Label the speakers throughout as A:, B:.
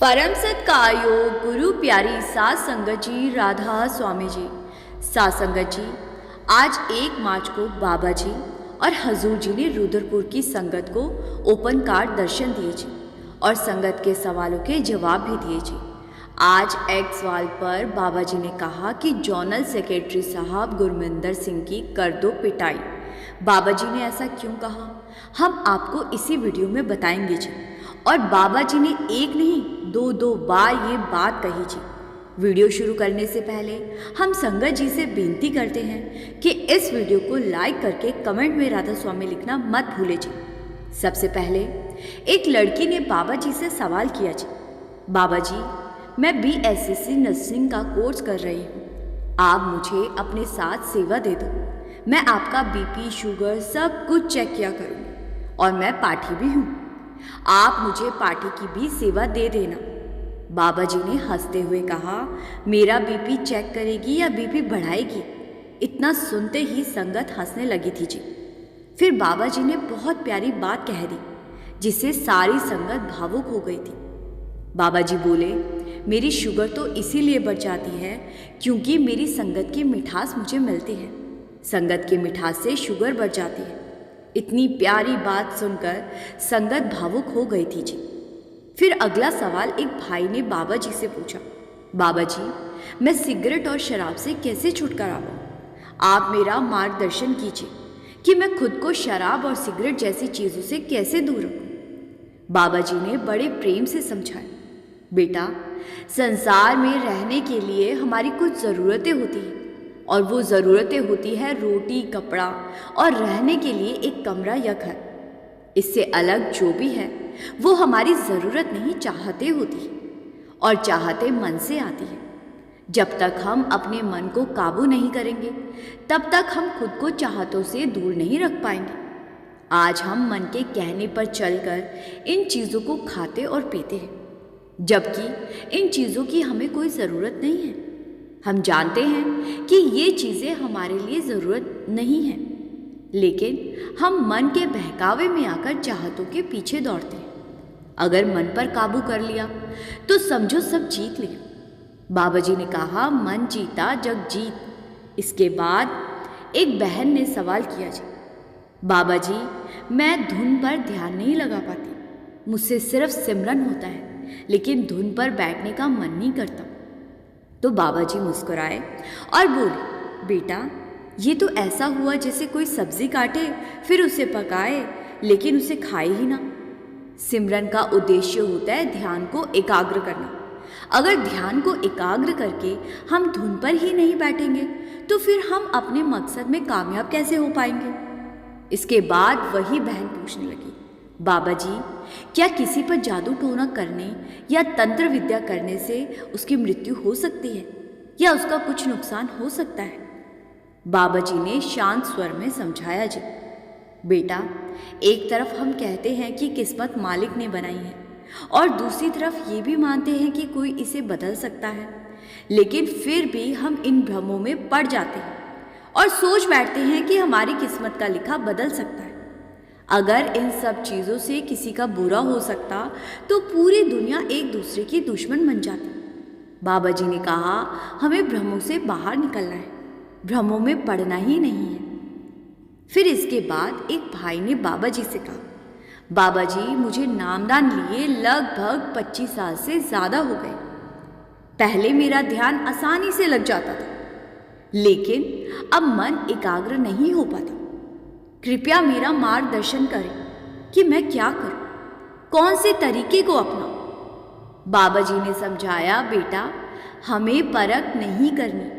A: परम सत्कायो गुरु प्यारी सात संगत जी, राधा स्वामी जी। सात संगत जी, आज 1 मार्च को बाबा जी और हजूर जी ने रुद्रपुर की संगत को ओपन कार्ड दर्शन दिए जी और संगत के सवालों के जवाब भी दिए जी। आज एक सवाल पर बाबा जी ने कहा कि जोनल सेक्रेटरी साहब गुरमिंदर सिंह की कर दो पिटाई। बाबा जी ने ऐसा क्यों कहा, हम आपको इसी वीडियो में बताएंगे जी। और बाबा जी ने एक नहीं दो बार ये बात कही जी। वीडियो शुरू करने से पहले हम संगत जी से बेनती करते हैं कि इस वीडियो को लाइक करके कमेंट में राधा स्वामी लिखना मत भूले जी। सबसे पहले एक लड़की ने बाबा जी से सवाल किया जी, बाबा जी मैं BSc नर्सिंग का कोर्स कर रही हूँ, आप मुझे अपने साथ सेवा दे दो। मैं आपका BP शुगर सब कुछ चेक किया करूँगी और मैं पाठी भी हूँ, आप मुझे पार्टी की भी सेवा दे देना। बाबा जी ने हंसते हुए कहा, मेरा BP चेक करेगी या BP बढ़ाएगी? इतना सुनते ही संगत हंसने लगी थी जी। फिर बाबा जी ने बहुत प्यारी बात कह दी जिससे सारी संगत भावुक हो गई थी। बाबा जी बोले, मेरी शुगर तो इसीलिए बढ़ जाती है क्योंकि मेरी संगत की मिठास मुझे मिलती है, संगत की मिठास से शुगर बढ़ जाती है। इतनी प्यारी बात सुनकर संगत भावुक हो गई थी जी। फिर अगला सवाल एक भाई ने बाबा जी से पूछा, बाबा जी मैं सिगरेट और शराब से कैसे छुटकारा पाऊँ? आप मेरा मार्गदर्शन कीजिए कि मैं खुद को शराब और सिगरेट जैसी चीज़ों से कैसे दूर रखूँ। बाबा जी ने बड़े प्रेम से समझाया, बेटा संसार में रहने के लिए हमारी कुछ ज़रूरतें होती हैं और वो ज़रूरतें होती है रोटी, कपड़ा और रहने के लिए एक कमरा या घर। इससे अलग जो भी है वो हमारी ज़रूरत नहीं, चाहते होती है और चाहते मन से आती है। जब तक हम अपने मन को काबू नहीं करेंगे तब तक हम खुद को चाहतों से दूर नहीं रख पाएंगे। आज हम मन के कहने पर चलकर इन चीज़ों को खाते और पीते हैं जबकि इन चीज़ों की हमें कोई ज़रूरत नहीं है। हम जानते हैं कि ये चीज़ें हमारे लिए ज़रूरत नहीं है, लेकिन हम मन के बहकावे में आकर चाहतों के पीछे दौड़ते हैं। अगर मन पर काबू कर लिया तो समझो सब जीत लिया। बाबा जी ने कहा, मन जीता जग जीत। इसके बाद एक बहन ने सवाल किया जी, बाबा जी मैं धुन पर ध्यान नहीं लगा पाती, मुझसे सिर्फ सिमरन होता है लेकिन धुन पर बैठने का मन नहीं करता। तो बाबा जी मुस्कुराए और बोले, बेटा ये तो ऐसा हुआ जैसे कोई सब्जी काटे फिर उसे पकाए लेकिन उसे खाए ही ना। सिमरन का उद्देश्य होता है ध्यान को एकाग्र करना। अगर ध्यान को एकाग्र करके हम धुन पर ही नहीं बैठेंगे तो फिर हम अपने मकसद में कामयाब कैसे हो पाएंगे? इसके बाद वही बहन पूछने लगी, बाबा जी क्या किसी पर जादू टोना करने या तंत्र विद्या करने से उसकी मृत्यु हो सकती है या उसका कुछ नुकसान हो सकता है? बाबा जी ने शांत स्वर में समझाया जी, बेटा एक तरफ हम कहते हैं कि किस्मत मालिक ने बनाई है और दूसरी तरफ ये भी मानते हैं कि कोई इसे बदल सकता है, लेकिन फिर भी हम इन भ्रमों में पड़ जाते हैं और सोच बैठते हैं कि हमारी किस्मत का लिखा बदल सकता है। अगर इन सब चीज़ों से किसी का बुरा हो सकता तो पूरी दुनिया एक दूसरे की दुश्मन बन जाती। बाबा जी ने कहा, हमें भ्रमों से बाहर निकलना है, भ्रमों में पड़ना ही नहीं है। फिर इसके बाद एक भाई ने बाबा जी से कहा, बाबा जी मुझे नामदान लिए लगभग 25 साल से ज़्यादा हो गए। पहले मेरा ध्यान आसानी से लग जाता था लेकिन अब मन एकाग्र नहीं हो पाता। कृपया मेरा मार्गदर्शन करें कि मैं क्या करूं, कौन से तरीके को अपनाऊं? बाबा जी ने समझाया, बेटा हमें परख नहीं करनी,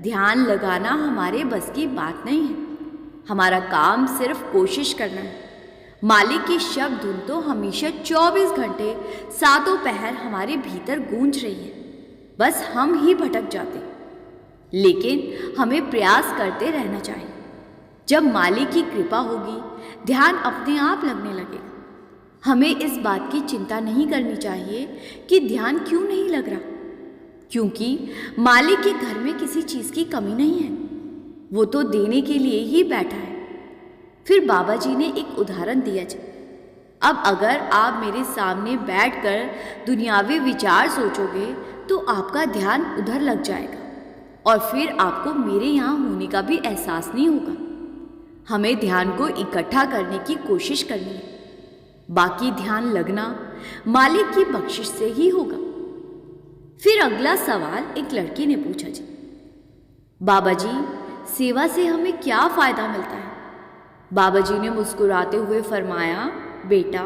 A: ध्यान लगाना हमारे बस की बात नहीं है। हमारा काम सिर्फ कोशिश करना है। मालिक की शब्द धुन तो हमेशा 24 घंटे सातों पहर हमारे भीतर गूंज रही है, बस हम ही भटक जाते। लेकिन हमें प्रयास करते रहना चाहिए। जब मालिक की कृपा होगी ध्यान अपने आप लगने लगेगा। हमें इस बात की चिंता नहीं करनी चाहिए कि ध्यान क्यों नहीं लग रहा, क्योंकि मालिक के घर में किसी चीज़ की कमी नहीं है, वो तो देने के लिए ही बैठा है। फिर बाबा जी ने एक उदाहरण दिया जी, अब अगर आप मेरे सामने बैठकर दुनियावी विचार सोचोगे तो आपका ध्यान उधर लग जाएगा और फिर आपको मेरे यहाँ होने का भी एहसास नहीं होगा। हमें ध्यान को इकट्ठा करने की कोशिश करनी है। बाकी ध्यान लगना मालिक की बख्शिश से ही होगा। फिर अगला सवाल एक लड़की ने पूछा, जी बाबा जी, सेवा से हमें क्या फ़ायदा मिलता है? बाबा जी ने मुस्कुराते हुए फरमाया, बेटा,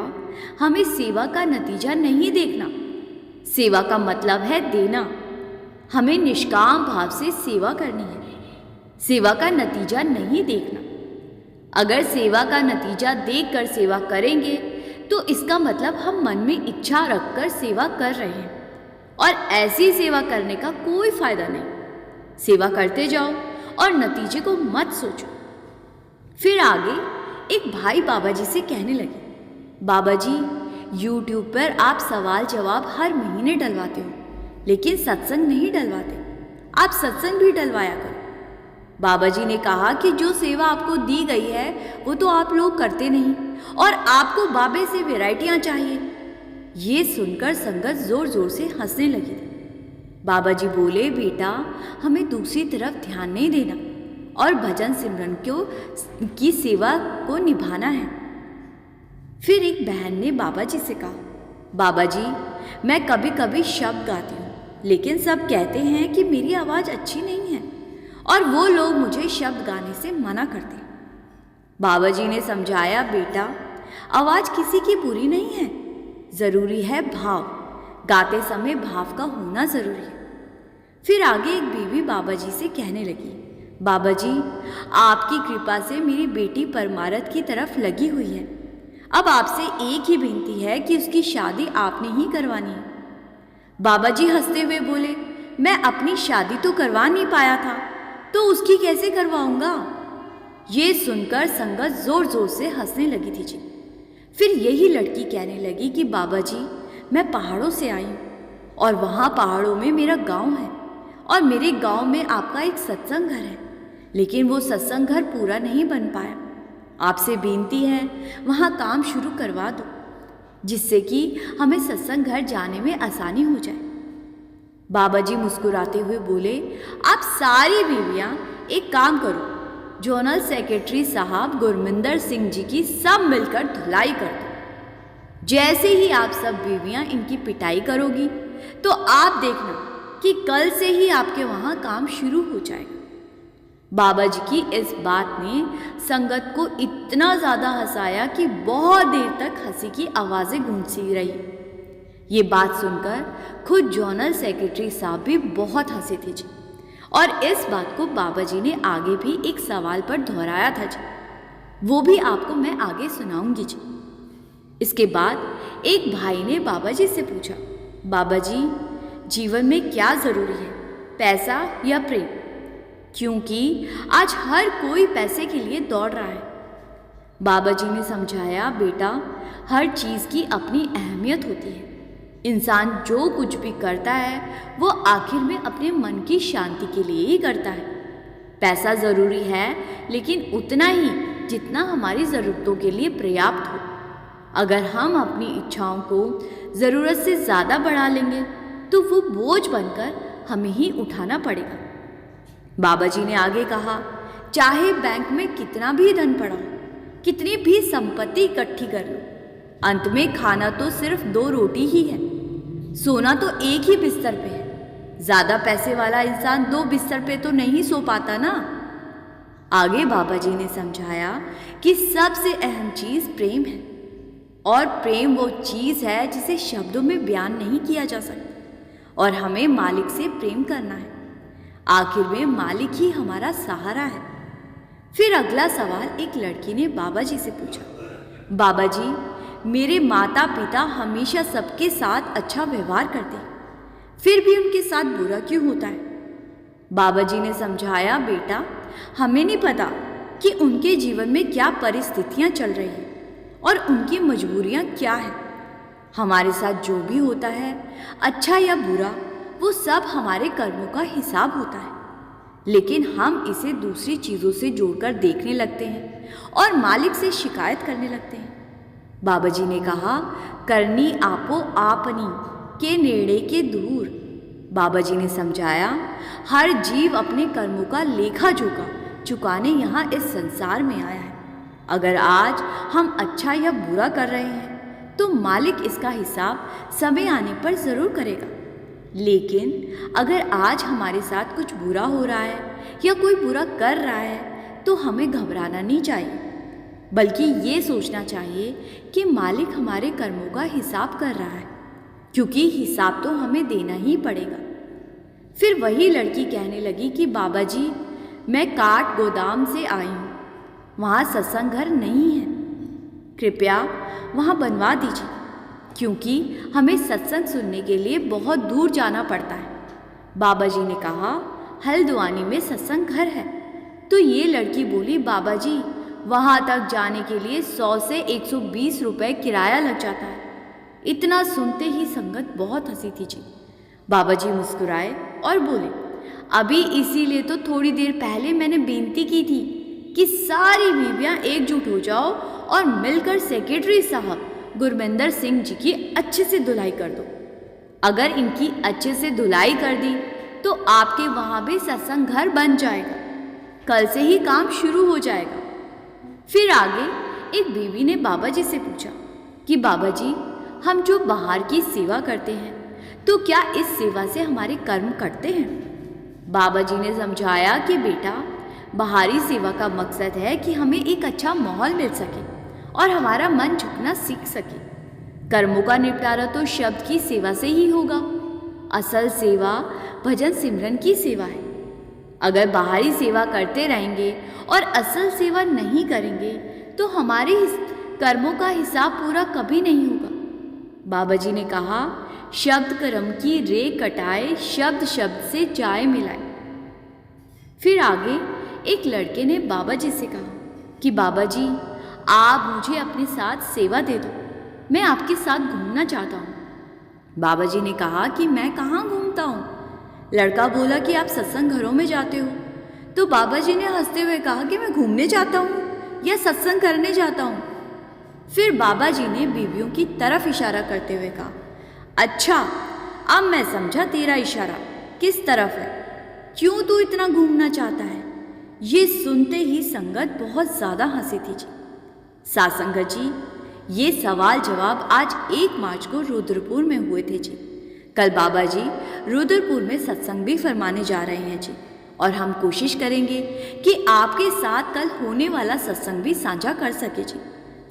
A: हमें सेवा का नतीजा नहीं देखना। सेवा का मतलब है देना। हमें निष्काम भाव से सेवा करनी है, सेवा का नतीजा नहीं देखना। अगर सेवा का नतीजा देखकर सेवा करेंगे तो इसका मतलब हम मन में इच्छा रखकर सेवा कर रहे हैं और ऐसी सेवा करने का कोई फायदा नहीं। सेवा करते जाओ और नतीजे को मत सोचो। फिर आगे एक भाई बाबा जी से कहने लगे, बाबा जी, YouTube पर आप सवाल जवाब हर महीने डलवाते हो, लेकिन सत्संग नहीं डलवाते। आप सत्संग भी डलवाया करो। बाबा जी ने कहा कि जो सेवा आपको दी गई है वो तो आप लोग करते नहीं और आपको बाबे से वैरायटियाँ चाहिए। ये सुनकर संगत जोर जोर से हंसने लगी थी। बाबा जी बोले, बेटा, हमें दूसरी तरफ ध्यान नहीं देना और भजन सिमरन की सेवा को निभाना है। फिर एक बहन ने बाबा जी से कहा, बाबा जी, मैं कभी कभी शब्द गाती हूँ, लेकिन सब कहते हैं कि मेरी आवाज़ अच्छी नहीं है और वो लोग मुझे शब्द गाने से मना करते हैं। बाबा जी ने समझाया, बेटा, आवाज़ किसी की बुरी नहीं है, ज़रूरी है भाव। गाते समय भाव का होना ज़रूरी है। फिर आगे एक बीवी बाबा जी से कहने लगी, बाबा जी, आपकी कृपा से मेरी बेटी परमारथ की तरफ लगी हुई है। अब आपसे एक ही विनती है कि उसकी शादी आपने ही करवानी है। बाबा जी हंसते हुए बोले, मैं अपनी शादी तो करवा नहीं पाया था, तो उसकी कैसे करवाऊंगा? ये सुनकर संगत जोर जोर से हंसने लगी थी जी। फिर यही लड़की कहने लगी कि बाबा जी, मैं पहाड़ों से आई हूँ और वहाँ पहाड़ों में मेरा गांव है और मेरे गांव में आपका एक सत्संग घर है, लेकिन वो सत्संग घर पूरा नहीं बन पाया। आपसे बेनती है वहाँ काम शुरू करवा दो, जिससे कि हमें सत्संग घर जाने में आसानी हो जाए। बाबा जी मुस्कुराते हुए बोले, आप सारी बीवियाँ एक काम करो, जोनल सेक्रेटरी साहब गुरमिंदर सिंह जी की सब मिलकर धुलाई कर दो। जैसे ही आप सब बीवियाँ इनकी पिटाई करोगी तो आप देखना कि कल से ही आपके वहाँ काम शुरू हो जाएगा। बाबा जी की इस बात ने संगत को इतना ज़्यादा हंसाया कि बहुत देर तक हंसी की आवाज़ें गूंजती रही। ये बात सुनकर खुद जोनल सेक्रेटरी साहब भी बहुत हंसे थे जी, और इस बात को बाबा जी ने आगे भी एक सवाल पर दोहराया था जी, वो भी आपको मैं आगे सुनाऊंगी जी। इसके बाद एक भाई ने बाबा जी से पूछा, बाबा जी, जीवन में क्या ज़रूरी है, पैसा या प्रेम? क्योंकि आज हर कोई पैसे के लिए दौड़ रहा है। बाबा जी ने समझाया, बेटा, हर चीज़ की अपनी अहमियत होती है। इंसान जो कुछ भी करता है वो आखिर में अपने मन की शांति के लिए ही करता है। पैसा ज़रूरी है, लेकिन उतना ही जितना हमारी ज़रूरतों के लिए पर्याप्त हो। अगर हम अपनी इच्छाओं को ज़रूरत से ज़्यादा बढ़ा लेंगे तो वो बोझ बनकर हमें ही उठाना पड़ेगा। बाबा जी ने आगे कहा, चाहे बैंक में कितना भी धन पड़ा हो, कितनी भी संपत्ति इकट्ठी कर लो, अंत में खाना तो सिर्फ 2 रोटी ही है, सोना तो एक ही बिस्तर पे है। ज़्यादा पैसे वाला इंसान 2 बिस्तर पे तो नहीं सो पाता ना। आगे बाबा जी ने समझाया कि सबसे अहम चीज़ प्रेम है, और प्रेम वो चीज़ है जिसे शब्दों में बयान नहीं किया जा सकता, और हमें मालिक से प्रेम करना है। आखिर में मालिक ही हमारा सहारा है। फिर अगला सवाल एक लड़की ने बाबा जी से पूछा, बाबा जी, मेरे माता पिता हमेशा सबके साथ अच्छा व्यवहार करते हैं, फिर भी उनके साथ बुरा क्यों होता है? बाबा जी ने समझाया, बेटा, हमें नहीं पता कि उनके जीवन में क्या परिस्थितियां चल रही हैं और उनकी मजबूरियां क्या हैं। हमारे साथ जो भी होता है, अच्छा या बुरा, वो सब हमारे कर्मों का हिसाब होता है, लेकिन हम इसे दूसरी चीज़ों से जोड़कर देखने लगते हैं और मालिक से शिकायत करने लगते हैं। बाबा जी ने कहा, करनी आपो आपनी के नेड़े के दूर। बाबा जी ने समझाया, हर जीव अपने कर्मों का लेखा जोखा चुकाने यहाँ इस संसार में आया है। अगर आज हम अच्छा या बुरा कर रहे हैं तो मालिक इसका हिसाब समय आने पर ज़रूर करेगा। लेकिन अगर आज हमारे साथ कुछ बुरा हो रहा है या कोई बुरा कर रहा है तो हमें घबराना नहीं चाहिए, बल्कि ये सोचना चाहिए कि मालिक हमारे कर्मों का हिसाब कर रहा है, क्योंकि हिसाब तो हमें देना ही पड़ेगा। फिर वही लड़की कहने लगी कि बाबा जी, मैं काठ गोदाम से आई हूँ, वहाँ सत्संग घर नहीं है, कृपया वहाँ बनवा दीजिए, क्योंकि हमें सत्संग सुनने के लिए बहुत दूर जाना पड़ता है। बाबा जी ने कहा, हल्द्वानी में सत्संग घर है। तो ये लड़की बोली, बाबा जी, वहाँ तक जाने के लिए 100 से 120 रुपये किराया लग जाता है। इतना सुनते ही संगत बहुत हंसी थी जी। बाबा जी मुस्कुराए और बोले, अभी इसीलिए तो थोड़ी देर पहले मैंने बेनती की थी कि सारी बीवियाँ एकजुट हो जाओ और मिलकर सेक्रेटरी साहब गुरविंदर सिंह जी की अच्छे से धुलाई कर दो। अगर इनकी अच्छे से धुलाई कर दी तो आपके वहाँ भी सत्संग घर बन जाएगा, कल से ही काम शुरू हो जाएगा। फिर आगे एक बीवी ने बाबा जी से पूछा कि बाबा जी, हम जो बाहर की सेवा करते हैं तो क्या इस सेवा से हमारे कर्म कटते हैं? बाबा जी ने समझाया कि बेटा, बाहरी सेवा का मकसद है कि हमें एक अच्छा माहौल मिल सके और हमारा मन झुकना सीख सके। कर्मों का निपटारा तो शब्द की सेवा से ही होगा। असल सेवा भजन सिमरन की सेवा है। अगर बाहरी सेवा करते रहेंगे और असल सेवा नहीं करेंगे तो हमारे कर्मों का हिसाब पूरा कभी नहीं होगा। बाबा जी ने कहा, शब्द कर्म की रे कटाए, शब्द शब्द से चाय मिलाए। फिर आगे एक लड़के ने बाबा जी से कहा कि बाबा जी, आप मुझे अपने साथ सेवा दे दो, मैं आपके साथ घूमना चाहता हूँ। बाबा जी ने कहा कि मैं कहाँ घूमता हूँ? लड़का बोला कि आप सत्संग घरों में जाते हो। तो बाबा जी ने हंसते हुए कहा कि मैं घूमने जाता हूँ या सत्संग करने जाता हूँ। फिर बाबा जी ने बीवियों की तरफ इशारा करते हुए कहा, अच्छा, अब मैं समझा तेरा इशारा किस तरफ है, क्यों तू इतना घूमना चाहता है। ये सुनते ही संगत बहुत ज़्यादा हंसी थी जी। साथ संगत जी, ये सवाल जवाब आज 1 मार्च को रुद्रपुर में हुए थे जी। कल बाबा जी रुद्रपुर में सत्संग भी फरमाने जा रहे हैं जी, और हम कोशिश करेंगे कि आपके साथ कल होने वाला सत्संग भी साझा कर सके जी।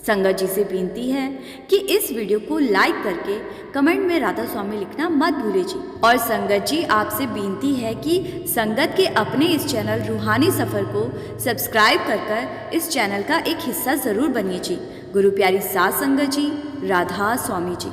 A: संगत जी से विनती है कि इस वीडियो को लाइक करके कमेंट में राधा स्वामी लिखना मत भूलिए जी। और संगत जी, आपसे विनती है कि संगत के अपने इस चैनल रूहानी सफ़र को सब्सक्राइब कर इस चैनल का एक हिस्सा ज़रूर बनिए जी। गुरु प्यारी साथ संगत जी, राधा स्वामी जी।